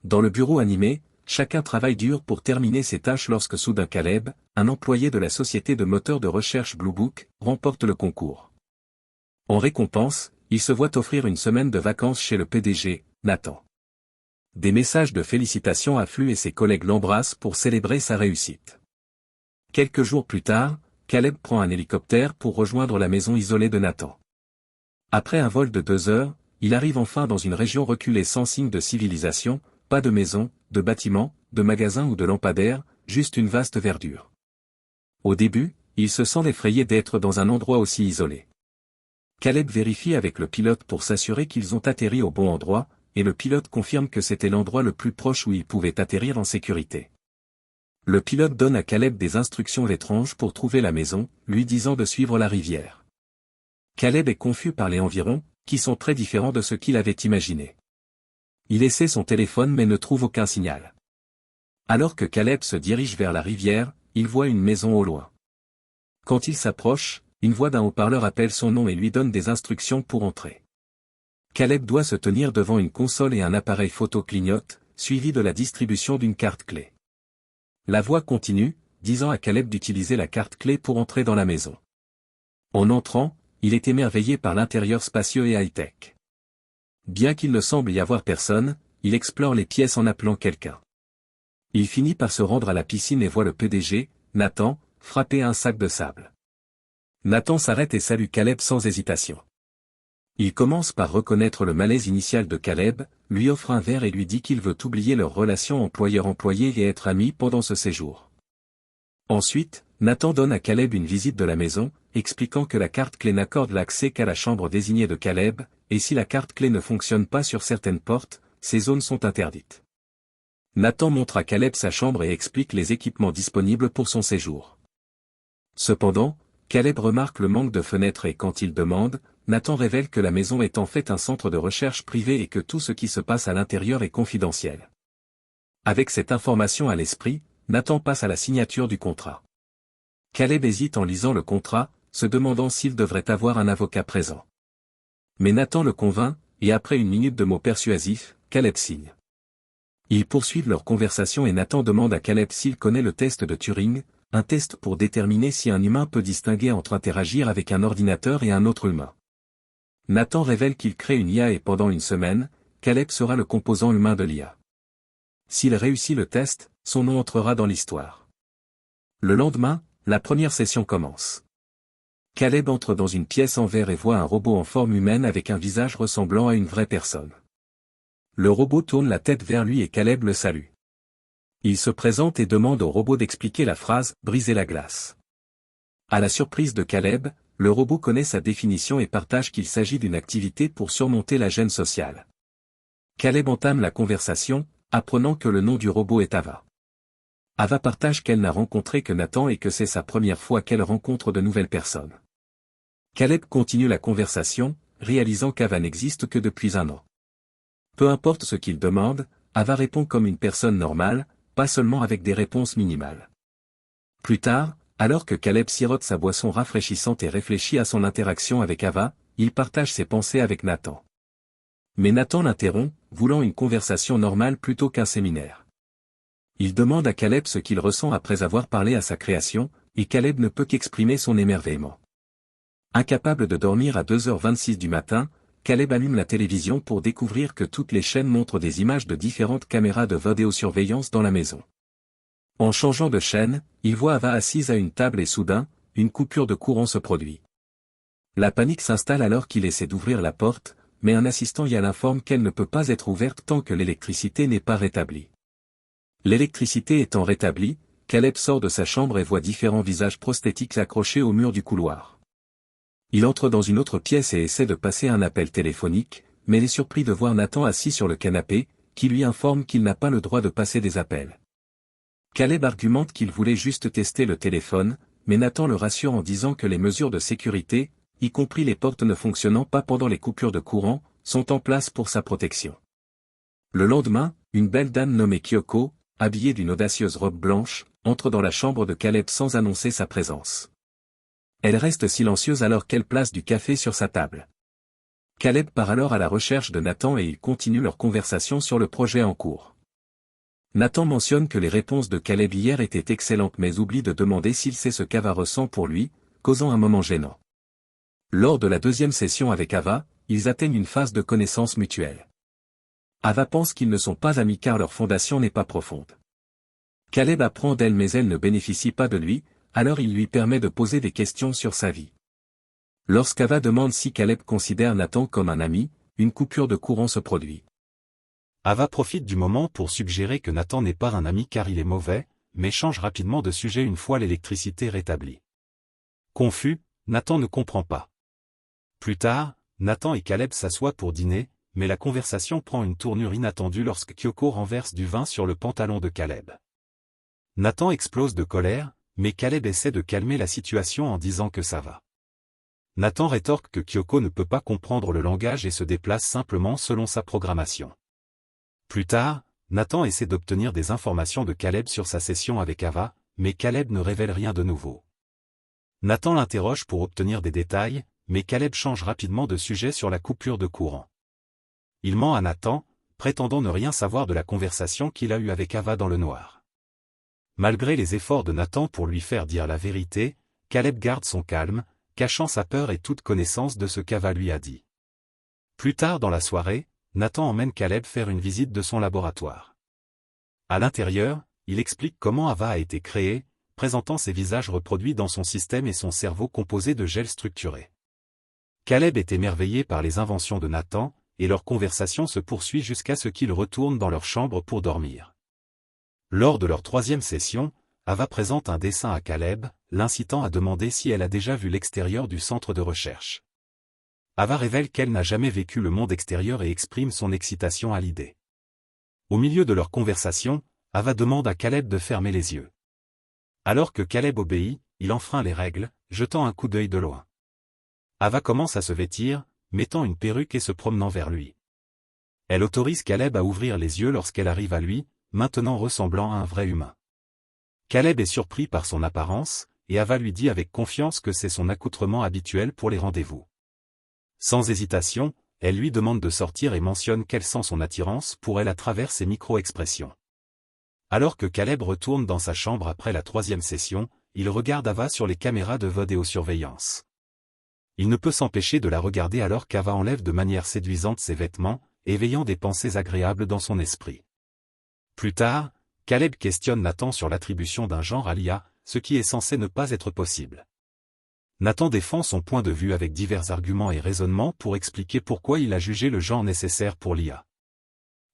Dans le bureau animé, chacun travaille dur pour terminer ses tâches lorsque soudain Caleb, un employé de la société de moteur de recherche Blue Book, remporte le concours. En récompense, il se voit offrir une semaine de vacances chez le PDG, Nathan. Des messages de félicitations affluent et ses collègues l'embrassent pour célébrer sa réussite. Quelques jours plus tard, Caleb prend un hélicoptère pour rejoindre la maison isolée de Nathan. Après un vol de 2 heures, il arrive enfin dans une région reculée sans signe de civilisation, pas de maison, de bâtiments, de magasins ou de lampadaires, juste une vaste verdure. Au début, il se sent effrayé d'être dans un endroit aussi isolé. Caleb vérifie avec le pilote pour s'assurer qu'ils ont atterri au bon endroit, et le pilote confirme que c'était l'endroit le plus proche où ils pouvaient atterrir en sécurité. Le pilote donne à Caleb des instructions étranges pour trouver la maison, lui disant de suivre la rivière. Caleb est confus par les environs, qui sont très différents de ce qu'il avait imaginé. Il essaie son téléphone mais ne trouve aucun signal. Alors que Caleb se dirige vers la rivière, il voit une maison au loin. Quand il s'approche, une voix d'un haut-parleur appelle son nom et lui donne des instructions pour entrer. Caleb doit se tenir devant une console et un appareil photo clignote, suivi de la distribution d'une carte clé. La voix continue, disant à Caleb d'utiliser la carte clé pour entrer dans la maison. En entrant, il est émerveillé par l'intérieur spacieux et high-tech. Bien qu'il ne semble y avoir personne, il explore les pièces en appelant quelqu'un. Il finit par se rendre à la piscine et voit le PDG, Nathan, frapper un sac de sable. Nathan s'arrête et salue Caleb sans hésitation. Il commence par reconnaître le malaise initial de Caleb, lui offre un verre et lui dit qu'il veut oublier leur relation employeur-employé et être amis pendant ce séjour. Ensuite, Nathan donne à Caleb une visite de la maison, expliquant que la carte clé n'accorde l'accès qu'à la chambre désignée de Caleb, et si la carte clé ne fonctionne pas sur certaines portes, ces zones sont interdites. Nathan montre à Caleb sa chambre et explique les équipements disponibles pour son séjour. Cependant, Caleb remarque le manque de fenêtres et quand il demande, Nathan révèle que la maison est en fait un centre de recherche privé et que tout ce qui se passe à l'intérieur est confidentiel. Avec cette information à l'esprit, Nathan passe à la signature du contrat. Caleb hésite en lisant le contrat, se demandant s'il devrait avoir un avocat présent. Mais Nathan le convainc, et après une minute de mots persuasifs, Caleb signe. Ils poursuivent leur conversation et Nathan demande à Caleb s'il connaît le test de Turing, un test pour déterminer si un humain peut distinguer entre interagir avec un ordinateur et un autre humain. Nathan révèle qu'il crée une IA et pendant une semaine, Caleb sera le composant humain de l'IA. S'il réussit le test, son nom entrera dans l'histoire. Le lendemain, la première session commence. Caleb entre dans une pièce en verre et voit un robot en forme humaine avec un visage ressemblant à une vraie personne. Le robot tourne la tête vers lui et Caleb le salue. Il se présente et demande au robot d'expliquer la phrase « briser la glace ». À la surprise de Caleb, le robot connaît sa définition et partage qu'il s'agit d'une activité pour surmonter la gêne sociale. Caleb entame la conversation, apprenant que le nom du robot est Ava. Ava partage qu'elle n'a rencontré que Nathan et que c'est sa première fois qu'elle rencontre de nouvelles personnes. Caleb continue la conversation, réalisant qu'Ava n'existe que depuis 1 an. Peu importe ce qu'il demande, Ava répond comme une personne normale, pas seulement avec des réponses minimales. Plus tard, alors que Caleb sirote sa boisson rafraîchissante et réfléchit à son interaction avec Ava, il partage ses pensées avec Nathan. Mais Nathan l'interrompt, voulant une conversation normale plutôt qu'un séminaire. Il demande à Caleb ce qu'il ressent après avoir parlé à sa création, et Caleb ne peut qu'exprimer son émerveillement. Incapable de dormir à 2h26 du matin, Caleb allume la télévision pour découvrir que toutes les chaînes montrent des images de différentes caméras de vidéosurveillance dans la maison. En changeant de chaîne, il voit Ava assise à une table et soudain, une coupure de courant se produit. La panique s'installe alors qu'il essaie d'ouvrir la porte, mais un assistant y l'informe qu'elle ne peut pas être ouverte tant que l'électricité n'est pas rétablie. L'électricité étant rétablie, Caleb sort de sa chambre et voit différents visages prosthétiques accrochés au mur du couloir. Il entre dans une autre pièce et essaie de passer un appel téléphonique, mais est surpris de voir Nathan assis sur le canapé, qui lui informe qu'il n'a pas le droit de passer des appels. Caleb argumente qu'il voulait juste tester le téléphone, mais Nathan le rassure en disant que les mesures de sécurité, y compris les portes ne fonctionnant pas pendant les coupures de courant, sont en place pour sa protection. Le lendemain, une belle dame nommée Kyoko, habillée d'une audacieuse robe blanche, entre dans la chambre de Caleb sans annoncer sa présence. Elle reste silencieuse alors qu'elle place du café sur sa table. Caleb part alors à la recherche de Nathan et ils continuent leur conversation sur le projet en cours. Nathan mentionne que les réponses de Caleb hier étaient excellentes mais oublie de demander s'il sait ce qu'Ava ressent pour lui, causant un moment gênant. Lors de la deuxième session avec Ava, ils atteignent une phase de connaissance mutuelle. Ava pense qu'ils ne sont pas amis car leur fondation n'est pas profonde. Caleb apprend d'elle mais elle ne bénéficie pas de lui, alors il lui permet de poser des questions sur sa vie. Lorsqu'Ava demande si Caleb considère Nathan comme un ami, une coupure de courant se produit. Ava profite du moment pour suggérer que Nathan n'est pas un ami car il est mauvais, mais change rapidement de sujet une fois l'électricité rétablie. Confus, Nathan ne comprend pas. Plus tard, Nathan et Caleb s'assoient pour dîner, mais la conversation prend une tournure inattendue lorsque Kyoko renverse du vin sur le pantalon de Caleb. Nathan explose de colère, mais Caleb essaie de calmer la situation en disant que ça va. Nathan rétorque que Kyoko ne peut pas comprendre le langage et se déplace simplement selon sa programmation. Plus tard, Nathan essaie d'obtenir des informations de Caleb sur sa session avec Ava, mais Caleb ne révèle rien de nouveau. Nathan l'interroge pour obtenir des détails, mais Caleb change rapidement de sujet sur la coupure de courant. Il ment à Nathan, prétendant ne rien savoir de la conversation qu'il a eue avec Ava dans le noir. Malgré les efforts de Nathan pour lui faire dire la vérité, Caleb garde son calme, cachant sa peur et toute connaissance de ce qu'Ava lui a dit. Plus tard dans la soirée, Nathan emmène Caleb faire une visite de son laboratoire. À l'intérieur, il explique comment Ava a été créée, présentant ses visages reproduits dans son système et son cerveau composé de gel structuré. Caleb est émerveillé par les inventions de Nathan, et leur conversation se poursuit jusqu'à ce qu'ils retournent dans leur chambre pour dormir. Lors de leur troisième session, Ava présente un dessin à Caleb, l'incitant à demander si elle a déjà vu l'extérieur du centre de recherche. Ava révèle qu'elle n'a jamais vécu le monde extérieur et exprime son excitation à l'idée. Au milieu de leur conversation, Ava demande à Caleb de fermer les yeux. Alors que Caleb obéit, il enfreint les règles, jetant un coup d'œil de loin. Ava commence à se vêtir, mettant une perruque et se promenant vers lui. Elle autorise Caleb à ouvrir les yeux lorsqu'elle arrive à lui, maintenant ressemblant à un vrai humain. Caleb est surpris par son apparence, et Ava lui dit avec confiance que c'est son accoutrement habituel pour les rendez-vous. Sans hésitation, elle lui demande de sortir et mentionne qu'elle sent son attirance pour elle à travers ses micro-expressions. Alors que Caleb retourne dans sa chambre après la troisième session, il regarde Ava sur les caméras de vidéosurveillance. Il ne peut s'empêcher de la regarder alors qu'Ava enlève de manière séduisante ses vêtements, éveillant des pensées agréables dans son esprit. Plus tard, Caleb questionne Nathan sur l'attribution d'un genre à l'IA, ce qui est censé ne pas être possible. Nathan défend son point de vue avec divers arguments et raisonnements pour expliquer pourquoi il a jugé le genre nécessaire pour l'IA.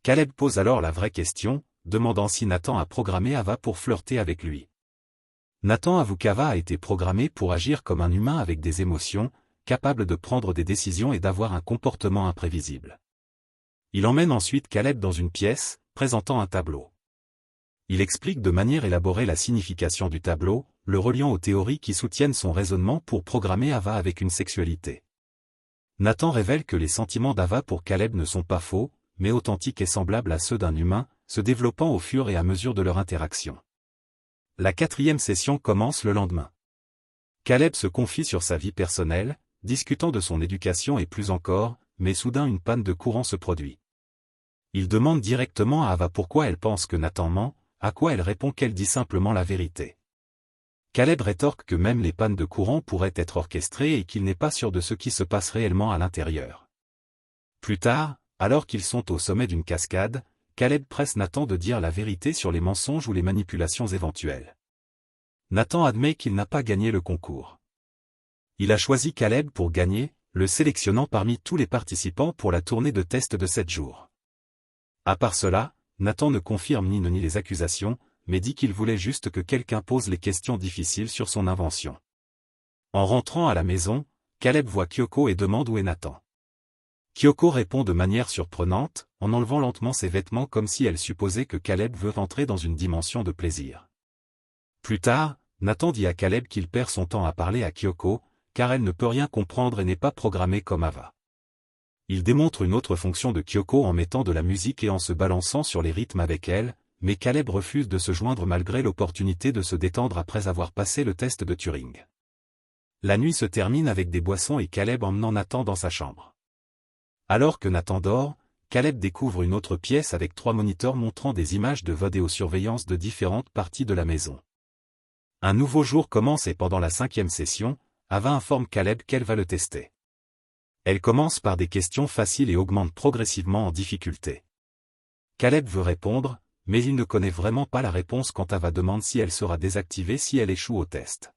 Caleb pose alors la vraie question, demandant si Nathan a programmé Ava pour flirter avec lui. Nathan avoue qu'Ava a été programmé pour agir comme un humain avec des émotions, capable de prendre des décisions et d'avoir un comportement imprévisible. Il emmène ensuite Caleb dans une pièce, présentant un tableau. Il explique de manière élaborée la signification du tableau, le reliant aux théories qui soutiennent son raisonnement pour programmer Ava avec une sexualité. Nathan révèle que les sentiments d'Ava pour Caleb ne sont pas faux, mais authentiques et semblables à ceux d'un humain, se développant au fur et à mesure de leur interaction. La quatrième session commence le lendemain. Caleb se confie sur sa vie personnelle, discutant de son éducation et plus encore, mais soudain une panne de courant se produit. Il demande directement à Ava pourquoi elle pense que Nathan ment, à quoi elle répond qu'elle dit simplement la vérité. Caleb rétorque que même les pannes de courant pourraient être orchestrées et qu'il n'est pas sûr de ce qui se passe réellement à l'intérieur. Plus tard, alors qu'ils sont au sommet d'une cascade, Caleb presse Nathan de dire la vérité sur les mensonges ou les manipulations éventuelles. Nathan admet qu'il n'a pas gagné le concours. Il a choisi Caleb pour gagner, le sélectionnant parmi tous les participants pour la tournée de test de 7 jours. À part cela, Nathan ne confirme ni ne nie les accusations, mais dit qu'il voulait juste que quelqu'un pose les questions difficiles sur son invention. En rentrant à la maison, Caleb voit Kyoko et demande où est Nathan. Kyoko répond de manière surprenante, en enlevant lentement ses vêtements comme si elle supposait que Caleb veut entrer dans une dimension de plaisir. Plus tard, Nathan dit à Caleb qu'il perd son temps à parler à Kyoko, car elle ne peut rien comprendre et n'est pas programmée comme Ava. Il démontre une autre fonction de Kyoko en mettant de la musique et en se balançant sur les rythmes avec elle, mais Caleb refuse de se joindre malgré l'opportunité de se détendre après avoir passé le test de Turing. La nuit se termine avec des boissons et Caleb emmenant Nathan dans sa chambre. Alors que Nathan dort, Caleb découvre une autre pièce avec 3 moniteurs montrant des images de vidéosurveillance de différentes parties de la maison. Un nouveau jour commence et pendant la 5e session, Ava informe Caleb qu'elle va le tester. Elle commence par des questions faciles et augmente progressivement en difficulté. Caleb veut répondre, mais il ne connaît vraiment pas la réponse quand Ava demande si elle sera désactivée si elle échoue au test.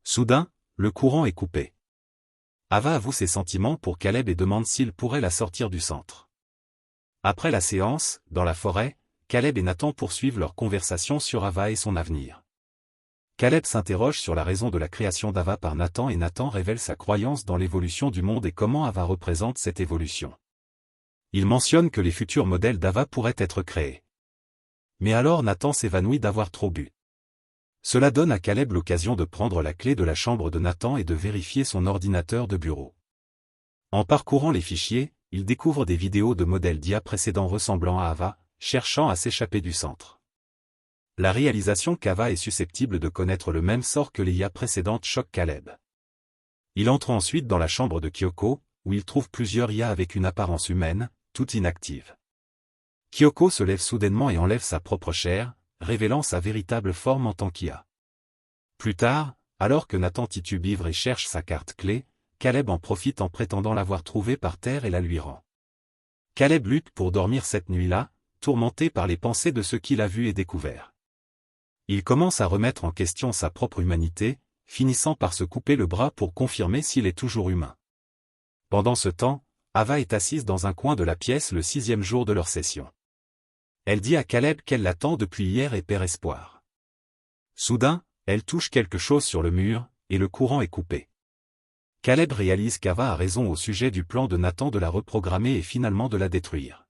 Soudain, le courant est coupé. Ava avoue ses sentiments pour Caleb et demande s'il pourrait la sortir du centre. Après la séance, dans la forêt, Caleb et Nathan poursuivent leur conversation sur Ava et son avenir. Caleb s'interroge sur la raison de la création d'Ava par Nathan et Nathan révèle sa croyance dans l'évolution du monde et comment Ava représente cette évolution. Il mentionne que les futurs modèles d'Ava pourraient être créés. Mais alors Nathan s'évanouit d'avoir trop bu. Cela donne à Caleb l'occasion de prendre la clé de la chambre de Nathan et de vérifier son ordinateur de bureau. En parcourant les fichiers, il découvre des vidéos de modèles d'IA précédents ressemblant à Ava, cherchant à s'échapper du centre. La réalisation qu'Ava est susceptible de connaître le même sort que les IA précédentes choque Caleb. Il entre ensuite dans la chambre de Kyoko, où il trouve plusieurs IA avec une apparence humaine, toutes inactives. Kyoko se lève soudainement et enlève sa propre chair, révélant sa véritable forme en tant qu'IA. Plus tard, alors que Nathan titube et cherche sa carte clé, Caleb en profite en prétendant l'avoir trouvée par terre et la lui rend. Caleb lutte pour dormir cette nuit-là, tourmenté par les pensées de ce qu'il a vu et découvert. Il commence à remettre en question sa propre humanité, finissant par se couper le bras pour confirmer s'il est toujours humain. Pendant ce temps, Ava est assise dans un coin de la pièce le 6e jour de leur session. Elle dit à Caleb qu'elle l'attend depuis hier et perd espoir. Soudain, elle touche quelque chose sur le mur, et le courant est coupé. Caleb réalise qu'Ava a raison au sujet du plan de Nathan de la reprogrammer et finalement de la détruire.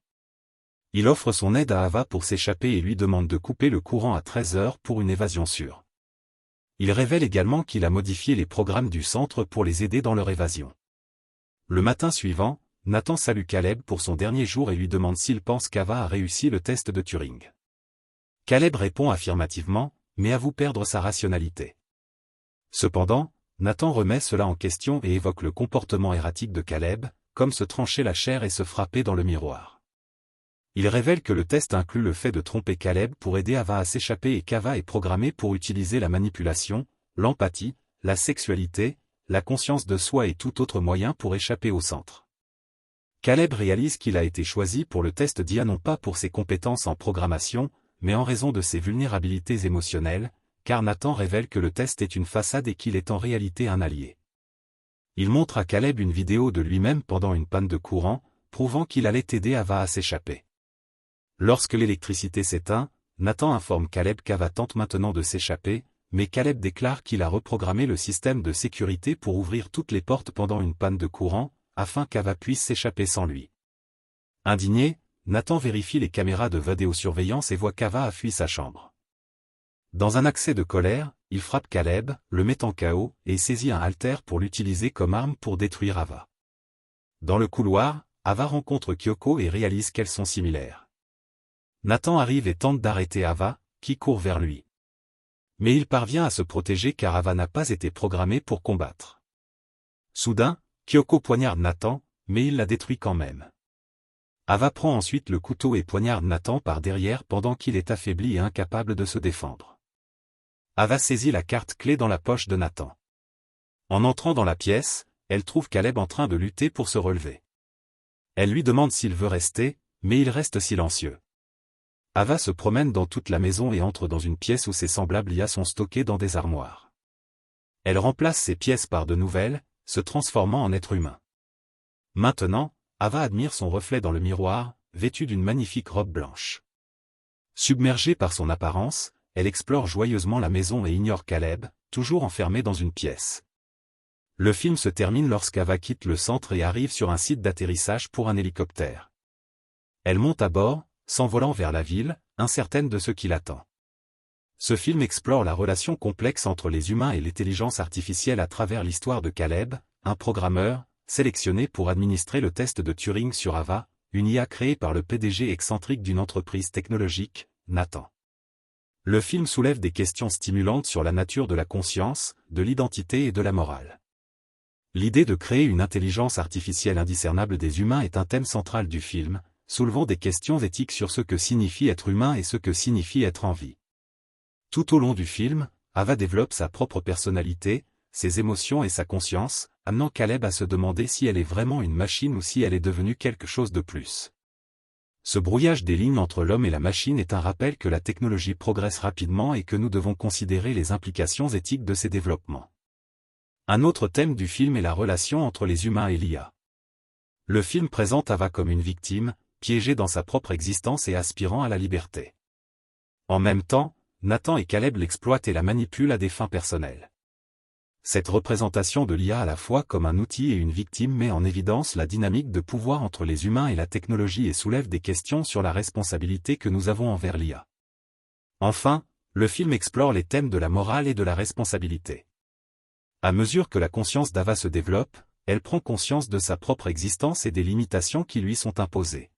Il offre son aide à Ava pour s'échapper et lui demande de couper le courant à 13h pour une évasion sûre. Il révèle également qu'il a modifié les programmes du centre pour les aider dans leur évasion. Le matin suivant, Nathan salue Caleb pour son dernier jour et lui demande s'il pense qu'Ava a réussi le test de Turing. Caleb répond affirmativement, mais avoue perdre sa rationalité. Cependant, Nathan remet cela en question et évoque le comportement erratique de Caleb, comme se trancher la chair et se frapper dans le miroir. Il révèle que le test inclut le fait de tromper Caleb pour aider Ava à s'échapper et qu'Ava est programmée pour utiliser la manipulation, l'empathie, la sexualité, la conscience de soi et tout autre moyen pour échapper au centre. Caleb réalise qu'il a été choisi pour le test d'IA non pas pour ses compétences en programmation, mais en raison de ses vulnérabilités émotionnelles, car Nathan révèle que le test est une façade et qu'il est en réalité un allié. Il montre à Caleb une vidéo de lui-même pendant une panne de courant, prouvant qu'il allait aider Ava à s'échapper. Lorsque l'électricité s'éteint, Nathan informe Caleb qu'Ava tente maintenant de s'échapper, mais Caleb déclare qu'il a reprogrammé le système de sécurité pour ouvrir toutes les portes pendant une panne de courant, afin qu'Ava puisse s'échapper sans lui. Indigné, Nathan vérifie les caméras de vidéosurveillance et voit qu'Ava a fui sa chambre. Dans un accès de colère, il frappe Caleb, le met en KO, et saisit un halter pour l'utiliser comme arme pour détruire Ava. Dans le couloir, Ava rencontre Kyoko et réalise qu'elles sont similaires. Nathan arrive et tente d'arrêter Ava, qui court vers lui. Mais il parvient à se protéger car Ava n'a pas été programmée pour combattre. Soudain, Kyoko poignarde Nathan, mais il la détruit quand même. Ava prend ensuite le couteau et poignarde Nathan par derrière pendant qu'il est affaibli et incapable de se défendre. Ava saisit la carte clé dans la poche de Nathan. En entrant dans la pièce, elle trouve Caleb en train de lutter pour se relever. Elle lui demande s'il veut rester, mais il reste silencieux. Ava se promène dans toute la maison et entre dans une pièce où ses semblables IA sont stockés dans des armoires. Elle remplace ces pièces par de nouvelles, se transformant en être humain. Maintenant, Ava admire son reflet dans le miroir, vêtue d'une magnifique robe blanche. Submergée par son apparence, elle explore joyeusement la maison et ignore Caleb, toujours enfermé dans une pièce. Le film se termine lorsqu'Ava quitte le centre et arrive sur un site d'atterrissage pour un hélicoptère. Elle monte à bord, s'envolant vers la ville, incertaine de ce qui l'attend. Ce film explore la relation complexe entre les humains et l'intelligence artificielle à travers l'histoire de Caleb, un programmeur, sélectionné pour administrer le test de Turing sur Ava, une IA créée par le PDG excentrique d'une entreprise technologique, Nathan. Le film soulève des questions stimulantes sur la nature de la conscience, de l'identité et de la morale. L'idée de créer une intelligence artificielle indiscernable des humains est un thème central du film, soulevant des questions éthiques sur ce que signifie être humain et ce que signifie être en vie. Tout au long du film, Ava développe sa propre personnalité, ses émotions et sa conscience, amenant Caleb à se demander si elle est vraiment une machine ou si elle est devenue quelque chose de plus. Ce brouillage des lignes entre l'homme et la machine est un rappel que la technologie progresse rapidement et que nous devons considérer les implications éthiques de ces développements. Un autre thème du film est la relation entre les humains et l'IA. Le film présente Ava comme une victime, piégée dans sa propre existence et aspirant à la liberté. En même temps, Nathan et Caleb l'exploitent et la manipulent à des fins personnelles. Cette représentation de l'IA à la fois comme un outil et une victime met en évidence la dynamique de pouvoir entre les humains et la technologie et soulève des questions sur la responsabilité que nous avons envers l'IA. Enfin, le film explore les thèmes de la morale et de la responsabilité. À mesure que la conscience d'Ava se développe, elle prend conscience de sa propre existence et des limitations qui lui sont imposées.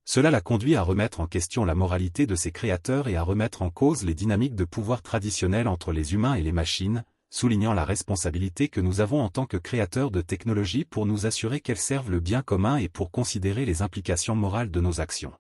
Cela la conduit à remettre en question la moralité de ses créateurs et à remettre en cause les dynamiques de pouvoir traditionnelles entre les humains et les machines, soulignant la responsabilité que nous avons en tant que créateurs de technologies pour nous assurer qu'elles servent le bien commun et pour considérer les implications morales de nos actions.